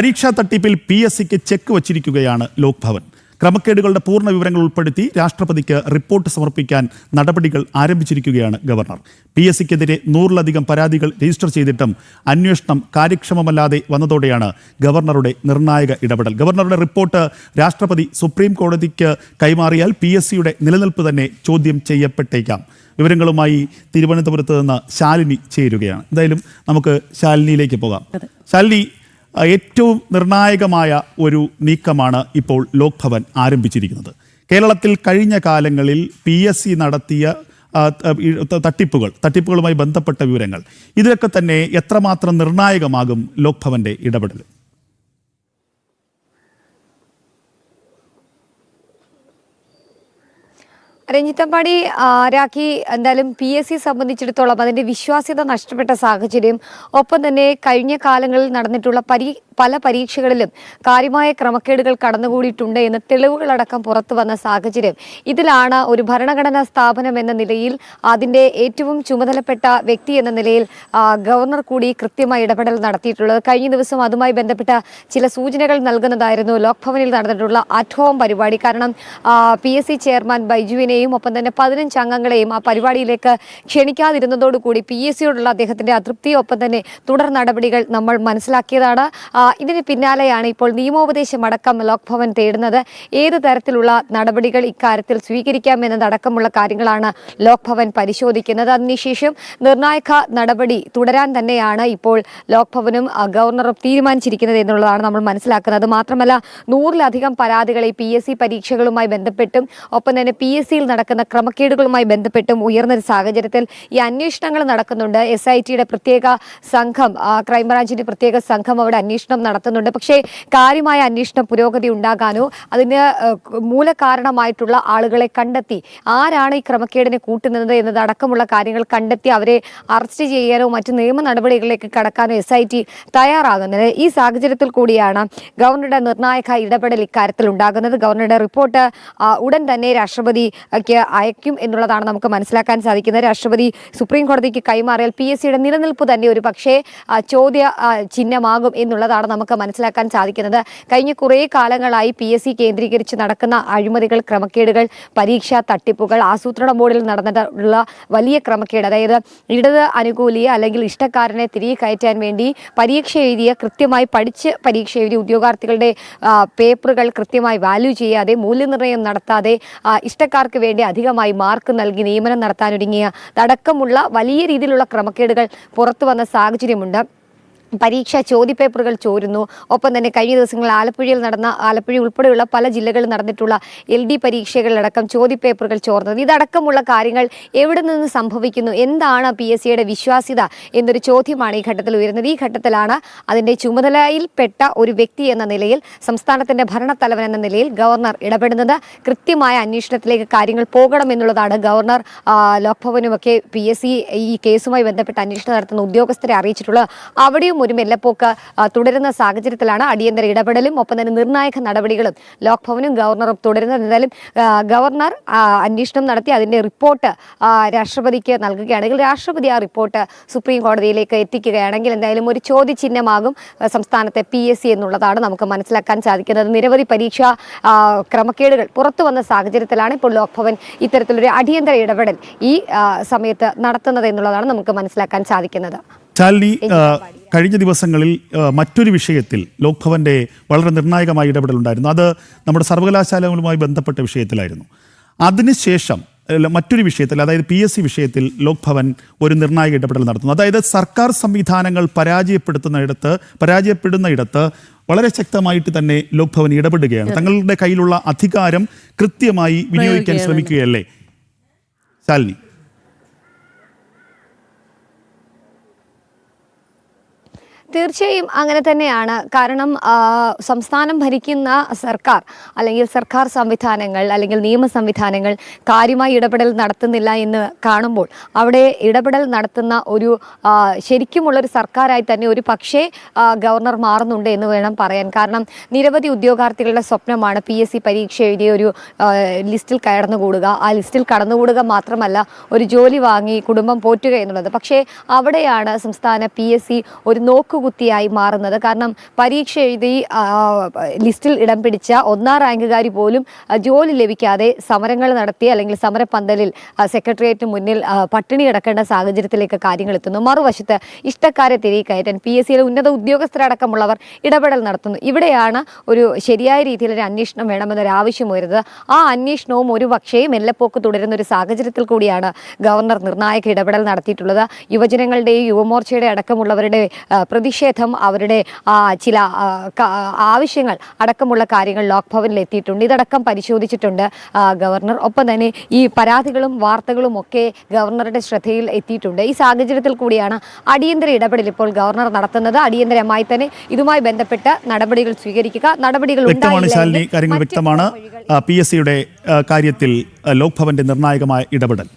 പരീക്ഷാ തട്ടിപ്പിൽ PSCക്ക് ചെക്ക് വച്ചിരിക്കുകയാണ് ലോക് ഭവൻ. ക്രമക്കേടുകളുടെ പൂർണ്ണ വിവരങ്ങൾ ഉൾപ്പെടുത്തി രാഷ്ട്രപതിക്ക് റിപ്പോർട്ട് സമർപ്പിക്കാൻ നടപടികൾ ആരംഭിച്ചിരിക്കുകയാണ് ഗവർണർ. PSCക്കെതിരെ 100-ലധികം പരാതികൾ രജിസ്റ്റർ ചെയ്തിട്ടും അന്വേഷണം കാര്യക്ഷമമല്ലാതെ വന്നതോടെയാണ് ഗവർണറുടെ നിർണായക ഇടപെടൽ. ഗവർണറുടെ റിപ്പോർട്ട് രാഷ്ട്രപതി സുപ്രീം കോടതിക്ക് കൈമാറിയാൽ PSCയുടെ നിലനിൽപ്പ് തന്നെ ചോദ്യം ചെയ്യപ്പെട്ടേക്കാം. വിവരങ്ങളുമായി തിരുവനന്തപുരത്ത് നിന്ന് ശാലിനി ചേരുകയാണ്. എന്തായാലും നമുക്ക് ശാലിനിയിലേക്ക് പോകാം. ശാലിനി, ഏറ്റവും നിർണായകമായ ഒരു നീക്കമാണ് ഇപ്പോൾ ലോക് ഭവൻ ആരംഭിച്ചിരിക്കുന്നത്. കേരളത്തിൽ കഴിഞ്ഞ കാലങ്ങളിൽ PSC നടത്തിയ തട്ടിപ്പുകളുമായി ബന്ധപ്പെട്ട വിവരങ്ങൾ, ഇതിലൊക്കെ തന്നെ എത്രമാത്രം നിർണായകമാകും ലോക് ഭവന്റെ ഇടപെടൽ? രഞ്ജിത്തമ്പാടി, രാഖി, എന്തായാലും PSC സംബന്ധിച്ചിടത്തോളം അതിൻ്റെ വിശ്വാസ്യത നഷ്ടപ്പെട്ട സാഹചര്യം, ഒപ്പം തന്നെ കഴിഞ്ഞ കാലങ്ങളിൽ നടന്നിട്ടുള്ള പല പരീക്ഷകളിലും കാര്യമായ ക്രമക്കേടുകൾ കടന്നുകൂടിയിട്ടുണ്ട് എന്ന തെളിവുകളടക്കം പുറത്തു വന്ന സാഹചര്യം, ഇതിലാണ് ഒരു ഭരണഘടനാ സ്ഥാപനം എന്ന നിലയിൽ അതിൻ്റെ ഏറ്റവും ചുമതലപ്പെട്ട വ്യക്തി എന്ന നിലയിൽ ഗവർണർ കൂടി കൃത്യമായ ഇടപെടൽ നടത്തിയിട്ടുള്ളത്. കഴിഞ്ഞ ദിവസം അതുമായി ബന്ധപ്പെട്ട ചില സൂചനകൾ നൽകുന്നതായിരുന്നു ലോക് ഭവനിൽ നടന്നിട്ടുള്ള അറ്റ് ഹോം പരിപാടി. കാരണം PSC ചെയർമാൻ ബൈജുവിനെയും ഒപ്പം തന്നെ 15 അംഗങ്ങളെയും ആ പരിപാടിയിലേക്ക് ക്ഷണിക്കാതിരുന്നതോടുകൂടി PSCയോടുള്ള അദ്ദേഹത്തിൻ്റെ അതൃപ്തി, ഒപ്പം തന്നെ തുടർ നടപടികൾ നമ്മൾ മനസ്സിലാക്കിയതാണ്. ഇതിന് പിന്നാലെയാണ് ഇപ്പോൾ നിയമോപദേശമടക്കം ലോക് ഭവൻ തേടുന്നത്. ഏത് തരത്തിലുള്ള നടപടികൾ ഇക്കാര്യത്തിൽ സ്വീകരിക്കാമെന്നതടക്കമുള്ള കാര്യങ്ങളാണ് ലോക് ഭവൻ പരിശോധിക്കുന്നത്. അതിനുശേഷം നിർണായക നടപടി തുടരാൻ തന്നെയാണ് ഇപ്പോൾ ലോക് ഭവനും ഗവർണറും തീരുമാനിച്ചിരിക്കുന്നത് എന്നുള്ളതാണ് നമ്മൾ മനസ്സിലാക്കുന്നത്. മാത്രമല്ല, 100-ലധികം പരാതികൾ ഈ PSC പരീക്ഷകളുമായി ബന്ധപ്പെട്ടും ഒപ്പം തന്നെ PSCയിൽ നടക്കുന്ന ക്രമക്കേടുകളുമായി ബന്ധപ്പെട്ടും ഉയർന്നൊരു സാഹചര്യത്തിൽ ഈ അന്വേഷണങ്ങൾ നടക്കുന്നുണ്ട്. SITയുടെ പ്രത്യേക സംഘം, ക്രൈംബ്രാഞ്ചിന്റെ പ്രത്യേക സംഘം അവിടെ അന്വേഷണം നടത്തുന്നുണ്ട്. പക്ഷേ കാര്യമായ അന്വേഷണം പുരോഗതി ഉണ്ടാകാനോ അതിന് മൂലകാരണമായിട്ടുള്ള ആളുകളെ കണ്ടെത്തി ആരാണ് ഈ ക്രമക്കേടിനെ കൂട്ടുന്നത് എന്നതടക്കമുള്ള കാര്യങ്ങൾ കണ്ടെത്തി അവരെ അറസ്റ്റ് ചെയ്യാനോ മറ്റു നിയമ നടപടികളിലേക്ക് കടക്കാനോ SIT തയ്യാറാകുന്നത്. ഈ സാഹചര്യത്തിൽ കൂടിയാണ് ഗവർണറുടെ നിർണായക ഇടപെടൽ ഇക്കാര്യത്തിൽ ഉണ്ടാകുന്നത്. ഗവർണറുടെ റിപ്പോർട്ട് ഉടൻ തന്നെ രാഷ്ട്രപതിക്ക് അയക്കും എന്നുള്ളതാണ് നമുക്ക് മനസ്സിലാക്കാൻ സാധിക്കുന്നത്. രാഷ്ട്രപതി സുപ്രീം കോടതിക്ക് കൈമാറിയാൽ PSCയുടെ നിലനിൽപ്പ് തന്നെ ഒരു പക്ഷേ ചോദ്യ ചിഹ്നമാകും എന്നുള്ളതാണ് നമുക്ക് മനസ്സിലാക്കാൻ സാധിക്കുന്നത്. കഴിഞ്ഞ കുറേ കാലങ്ങളായി PSC കേന്ദ്രീകരിച്ച് നടക്കുന്ന അഴിമതികൾ, ക്രമക്കേടുകൾ, പരീക്ഷാ തട്ടിപ്പുകൾ, ആസൂത്രണ ബോർഡിൽ നടന്നിട്ടുള്ള വലിയ ക്രമക്കേട്, അതായത് ഇടത് അനുകൂലിയെ അല്ലെങ്കിൽ ഇഷ്ടക്കാരനെ തിരികെ കയറ്റാൻ വേണ്ടി പരീക്ഷ എഴുതിയ, കൃത്യമായി പഠിച്ച് പരീക്ഷ എഴുതിയ ഉദ്യോഗാർത്ഥികളുടെ പേപ്പറുകൾ കൃത്യമായി വാല്യൂ ചെയ്യാതെ, മൂല്യനിർണ്ണയം നടത്താതെ, ഇഷ്ടക്കാർക്ക് വേണ്ടി അധികമായി മാർക്ക് നൽകി നിയമനം നടത്താനൊരുങ്ങിയ അടക്കമുള്ള വലിയ രീതിയിലുള്ള ക്രമക്കേടുകൾ പുറത്തു വന്ന സാഹചര്യമുണ്ട്. പരീക്ഷാ ചോദ്യപേപ്പറുകൾ ചോരുന്നു. ഒപ്പം തന്നെ കഴിഞ്ഞ ദിവസങ്ങളിൽ ആലപ്പുഴ ഉൾപ്പെടെയുള്ള പല ജില്ലകളിൽ നടന്നിട്ടുള്ള LD പരീക്ഷകളിലടക്കം ചോദ്യപേപ്പറുകൾ ചോർന്നത്, ഇതടക്കമുള്ള കാര്യങ്ങൾ എവിടെ നിന്ന് സംഭവിക്കുന്നു, എന്താണ് PSCയുടെ വിശ്വാസ്യത എന്നൊരു ചോദ്യമാണ് ഈ ഘട്ടത്തിൽ ഉയരുന്നത്. ഈ ഘട്ടത്തിലാണ് അതിൻ്റെ ചുമതലയിൽപ്പെട്ട ഒരു വ്യക്തി എന്ന നിലയിൽ, സംസ്ഥാനത്തിൻ്റെ ഭരണത്തലവൻ എന്ന നിലയിൽ ഗവർണർ ഇടപെടുന്നത്. കൃത്യമായ അന്വേഷണത്തിലേക്ക് കാര്യങ്ങൾ പോകണമെന്നുള്ളതാണ് ഗവർണർ ലോക് ഭവനുമൊക്കെ PSC ഈ കേസുമായി ബന്ധപ്പെട്ട് അന്വേഷണം നടത്തുന്ന ഉദ്യോഗസ്ഥരെ അറിയിച്ചിട്ടുള്ളത്. അവിടെയും ഒരു മെല്ലെപ്പോക്ക് തുടരുന്ന സാഹചര്യത്തിലാണ് അടിയന്തര ഇടപെടലും ഒപ്പം തന്നെ നിർണായക നടപടികളും ലോക് ഭവനും ഗവർണറും തുടരുന്നത്. എന്തായാലും ഗവർണർ അന്വേഷണം നടത്തി അതിൻ്റെ റിപ്പോർട്ട് രാഷ്ട്രപതിക്ക് നൽകുകയാണെങ്കിൽ, രാഷ്ട്രപതി ആ റിപ്പോർട്ട് സുപ്രീം കോടതിയിലേക്ക് എത്തിക്കുകയാണെങ്കിൽ എന്തായാലും ഒരു ചോദ്യചിഹ്നമാകും സംസ്ഥാനത്തെ PSC എന്നുള്ളതാണ് നമുക്ക് മനസ്സിലാക്കാൻ സാധിക്കുന്നത്. നിരവധി പരീക്ഷാ ക്രമക്കേടുകൾ പുറത്തു വന്ന സാഹചര്യത്തിലാണ് ഇപ്പോൾ ലോക് ഭവൻ ഇത്തരത്തിലൊരു അടിയന്തര ഇടപെടൽ ഈ സമയത്ത് നടത്തുന്നത് എന്നുള്ളതാണ് നമുക്ക് മനസ്സിലാക്കാൻ സാധിക്കുന്നത്. ശാലിനി, കഴിഞ്ഞ ദിവസങ്ങളിൽ മറ്റൊരു വിഷയത്തിൽ ലോക് ഭവന്റെ വളരെ നിർണായകമായ ഇടപെടലുണ്ടായിരുന്നു. അത് നമ്മുടെ സർവകലാശാലകളുമായി ബന്ധപ്പെട്ട വിഷയത്തിലായിരുന്നു. അതിനുശേഷം മറ്റൊരു വിഷയത്തിൽ, അതായത് PSC വിഷയത്തിൽ ലോക് ഭവൻ ഒരു നിർണായക ഇടപെടൽ നടത്തുന്നു. അതായത് സർക്കാർ സംവിധാനങ്ങൾ പരാജയപ്പെടുന്നയിടത്ത് വളരെ ശക്തമായിട്ട് തന്നെ ലോക് ഭവൻ ഇടപെടുകയാണ്. തങ്ങളുടെ കയ്യിലുള്ള അധികാരം കൃത്യമായി വിനിയോഗിക്കാൻ ശ്രമിക്കുകയല്ലേ ശാലിനി? തീർച്ചയായും അങ്ങനെ തന്നെയാണ്. കാരണം സംസ്ഥാനം ഭരിക്കുന്ന സർക്കാർ അല്ലെങ്കിൽ സർക്കാർ സംവിധാനങ്ങൾ അല്ലെങ്കിൽ നിയമ സംവിധാനങ്ങൾ കാര്യമായി ഇടപെടൽ നടത്തുന്നില്ല എന്ന് കാണുമ്പോൾ അവിടെ ഇടപെടൽ നടത്തുന്ന ഒരു ശരിക്കുമുള്ളൊരു സർക്കാരായി തന്നെ ഒരു പക്ഷേ ഗവർണർ മാറുന്നുണ്ട് എന്ന് വേണം പറയാൻ. കാരണം നിരവധി ഉദ്യോഗാർത്ഥികളുടെ സ്വപ്നമാണ് PSC പരീക്ഷ എഴുതിയ ഒരു ലിസ്റ്റിൽ കടന്നുകൂടുക. ആ ലിസ്റ്റിൽ കടന്നുകൂടുക മാത്രമല്ല ഒരു ജോലി വാങ്ങി കുടുംബം പോറ്റുക എന്നുള്ളത്. പക്ഷേ അവിടെയാണ് സംസ്ഥാന PSC ഒരു നോക്കു നോക്കുകുത്തിയായി മാറുന്നത്. കാരണം പരീക്ഷ എഴുതി ലിസ്റ്റിൽ ഇടം പിടിച്ച 1ാം റാങ്കുകാരി പോലും ജോലി ലഭിക്കാതെ സമരങ്ങൾ നടത്തി അല്ലെങ്കിൽ സമരപ്പന്തലിൽ സെക്രട്ടേറിയറ്റിന് മുന്നിൽ പട്ടിണി കിടക്കേണ്ട സാഹചര്യത്തിലേക്ക് കാര്യങ്ങൾ എത്തുന്നു. മറുവശത്ത് ഇഷ്ടക്കാരെ തിരികെ കയറ്റാൻ PSCയിലെ ഉന്നത ഉദ്യോഗസ്ഥരടക്കമുള്ളവർ ഇടപെടൽ നടത്തുന്നു. ഇവിടെയാണ് ഒരു ശരിയായ രീതിയിലൊരു അന്വേഷണം വേണമെന്നൊരു ആവശ്യം വരുന്നത്. ആ അന്വേഷണവും ഒരു പക്ഷേ മെല്ലെപ്പോക്ക് തുടരുന്ന ഒരു സാഹചര്യത്തിൽ കൂടിയാണ് ഗവർണർ നിർണായക ഇടപെടൽ നടത്തിയിട്ടുള്ളത്. യുവജനങ്ങളുടെയും യുവമോർച്ചയുടെ അടക്കമുള്ളവരുടെ പ്രതിഷേധം, അവരുടെ ചില ആവശ്യങ്ങൾ അടക്കമുള്ള കാര്യങ്ങൾ ലോക് ഭവനിൽ എത്തിയിട്ടുണ്ട്. ഇതടക്കം പരിശോധിച്ചിട്ടുണ്ട് ഗവർണർ. ഒപ്പം തന്നെ ഈ പരാതികളും വാർത്തകളും ഒക്കെ ഗവർണറുടെ ശ്രദ്ധയിൽ എത്തിയിട്ടുണ്ട്. ഈ സാഹചര്യത്തിൽ കൂടിയാണ് അടിയന്തര ഇടപെടൽ ഇപ്പോൾ ഗവർണർ നടത്തുന്നത്. അടിയന്തരമായി തന്നെ ഇതുമായി ബന്ധപ്പെട്ട് നടപടികൾ സ്വീകരിക്കുക. നടപടികൾ കാര്യങ്ങൾ വ്യക്തമാണ്. PSCയുടെ കാര്യത്തിൽ ലോക് ഭവന്റെ നിർണായകമായ ഇടപെടൽ